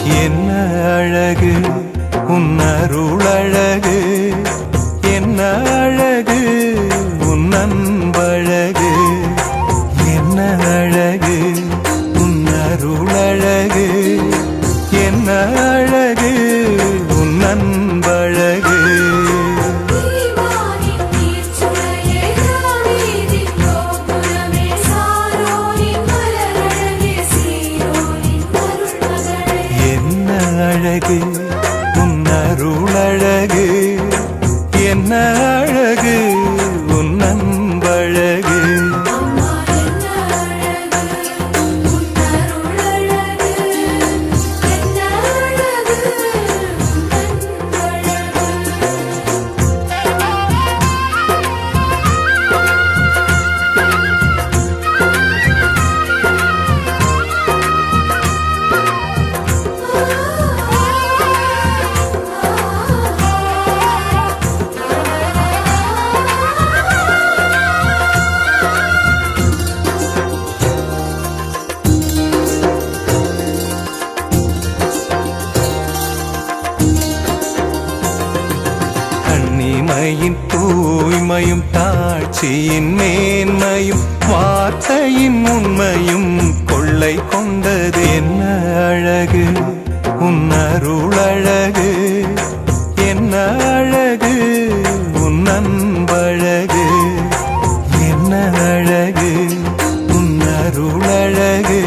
என்ன அழகு உன்னருளழகு, என்ன அழகு உன் அன்பழகு, என்ன அழகு உன்னருளழகு, என்ன அழகு உன் அன்பழகு. அழகு உன்னருளழகு, என்ன அழகு உன் அன்பழகு. கண்ணிமையின் தூய்மையும் தாட்சியின் மேன்மையும் வார்த்தையின் உண்மையும் கொள்ளை கொண்டது. என்ன அழகு உன்னருளழகு, என்ன அழகு உன் அன்பழகு, என்ன அழகு உன்னருளழகு,